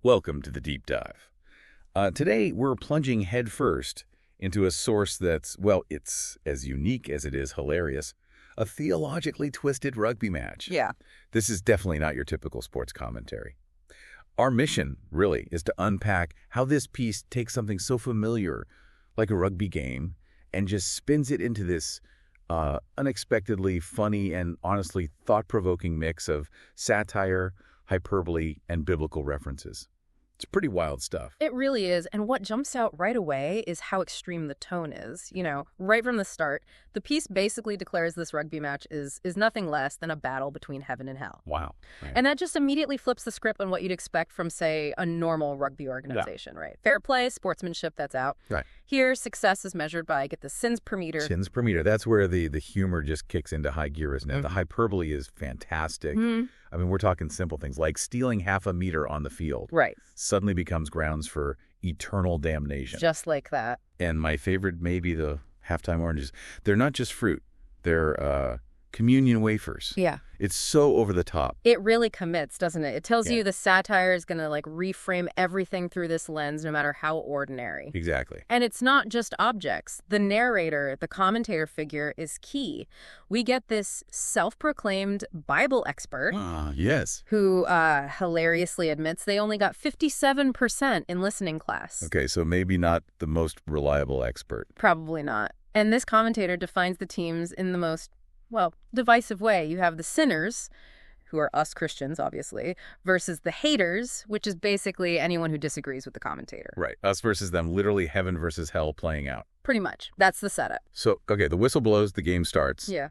Welcome to the Deep Dive. Today, we're plunging headfirst into a source that's, well, it's as unique as it is hilarious, a theologically twisted rugby match. Yeah. This is definitely not your typical sports commentary. Our mission, really, is to unpack how this piece takes something so familiar, like a rugby game, and just spins it into this unexpectedly funny and honestly thought-provoking mix of satire, hyperbole, and biblical references. It's pretty wild stuff. It really is. And what jumps out right away is how extreme the tone is. You know, right from the start, the piece basically declares this rugby match is nothing less than a battle between heaven and hell. Wow. Right. And that just immediately flips the script on what you'd expect from, say, a normal rugby organization, right? Fair play, sportsmanship, that's out. Right. Here, success is measured by, get the sins per meter. Sins per meter. That's where the humor just kicks into high gear, isn't it? The hyperbole is fantastic. I mean, we're talking simple things like stealing half a meter on the field. Right. Suddenly becomes grounds for eternal damnation. Just like that. And my favorite, maybe the halftime oranges. They're not just fruit. They're communion wafers. Yeah. It's so over the top. It really commits, doesn't it? It tells you the satire is going to reframe everything through this lens, no matter how ordinary. Exactly. And it's not just objects. The narrator, the commentator figure is key. We get this self-proclaimed Bible expert. Yes. Who hilariously admits they only got 57% in listening class. Okay, so maybe not the most reliable expert. Probably not. And this commentator defines the teams in the most divisive way. You have the sinners, who are us Christians, obviously, versus the haters, which is basically anyone who disagrees with the commentator. Right. Us versus them, literally heaven versus hell playing out. Pretty much. That's the setup. So, okay, the whistle blows, the game starts. Yeah.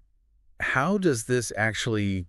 How does this actually,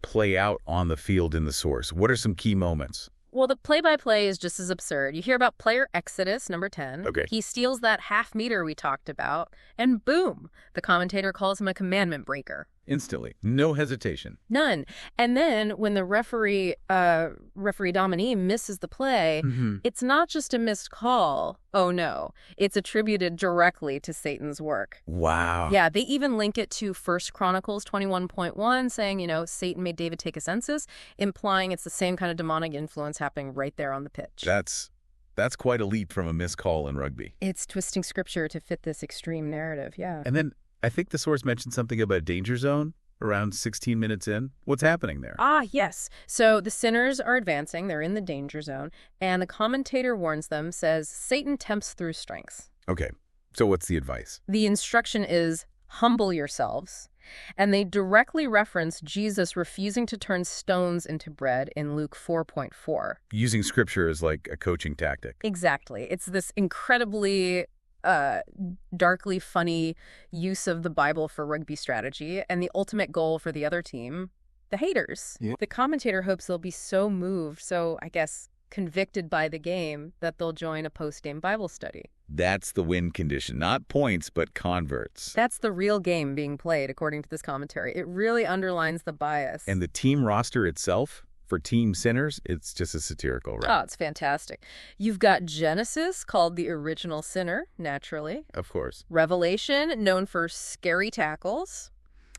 play out on the field in the source? What are some key moments? Well, the play-by-play is just as absurd. You hear about player Exodus, number 10. Okay. He steals that half meter we talked about, and boom, the commentator calls him a commandment breaker. Instantly. No hesitation. None. And then when the referee Dominee misses the play, it's not just a missed call. Oh, no. It's attributed directly to Satan's work. Wow. Yeah, they even link it to 1 Chronicles 21.1, saying, Satan made David take a census, implying it's the same kind of demonic influence happening right there on the pitch. That's quite a leap from a missed call in rugby. It's twisting scripture to fit this extreme narrative, yeah. And then I think the source mentioned something about danger zone around 16 minutes in. What's happening there? Yes. So the sinners are advancing. They're in the danger zone. And the commentator warns them, says, Satan tempts through strength. Okay. So what's the advice? The instruction is, humble yourselves. And they directly reference Jesus refusing to turn stones into bread in Luke 4.4. Using scripture as like a coaching tactic. Exactly. It's this incredibly darkly funny use of the Bible for rugby strategy, and the ultimate goal for the other team, the haters. Yeah. The commentator hopes they'll be so moved, so I guess convicted by the game, that they'll join a post-game Bible study. That's the win condition. Not points, but converts. That's the real game being played, according to this commentary. It really underlines the bias. And the team roster itself, for team sinners, it's just a satirical, right? Oh, it's fantastic. You've got Genesis, called the original sinner, naturally. Of course. Revelation, known for scary tackles,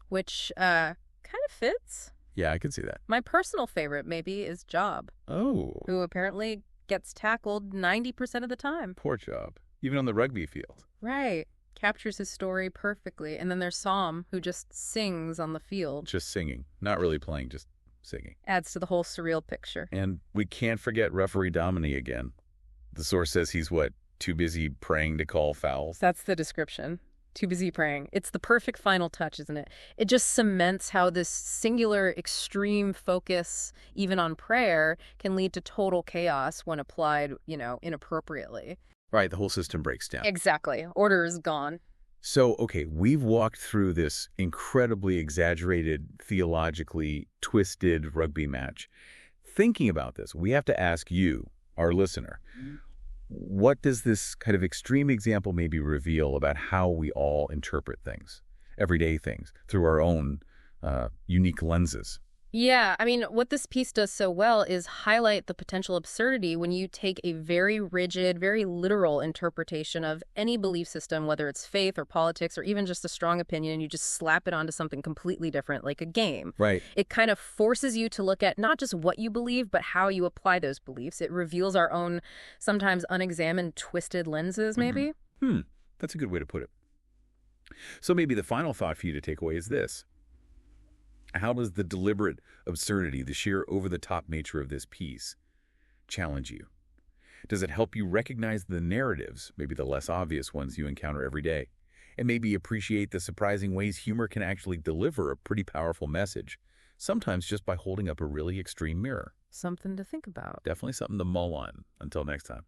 which kind of fits. Yeah, I can see that. My personal favorite, maybe, is Job. Oh. Who apparently gets tackled 90% of the time. Poor Job. Even on the rugby field. Right. Captures his story perfectly. And then there's Psalm, who just sings on the field. Just singing. Not really playing, just singing. Adds to the whole surreal picture. And we can't forget referee Dominee again. The source says he's, too busy praying to call fouls? That's the description. Too busy praying. It's the perfect final touch, isn't it? It just cements how this singular extreme focus, even on prayer, can lead to total chaos when applied, inappropriately. Right, the whole system breaks down. Exactly. Order is gone. So, okay, we've walked through this incredibly exaggerated, theologically twisted rugby match. Thinking about this, we have to ask you, our listener, what does this kind of extreme example maybe reveal about how we all interpret things, everyday things, through our own unique lenses? Yeah, I mean, what this piece does so well is highlight the potential absurdity when you take a very rigid, very literal interpretation of any belief system, whether it's faith or politics or even just a strong opinion, and you just slap it onto something completely different, like a game. Right. It kind of forces you to look at not just what you believe, but how you apply those beliefs. It reveals our own, sometimes unexamined, twisted lenses, maybe. That's a good way to put it. So maybe the final thought for you to take away is this. How does the deliberate absurdity, the sheer over-the-top nature of this piece, challenge you? Does it help you recognize the narratives, maybe the less obvious ones you encounter every day, and maybe appreciate the surprising ways humor can actually deliver a pretty powerful message, sometimes just by holding up a really extreme mirror? Something to think about. Definitely something to mull on. Until next time.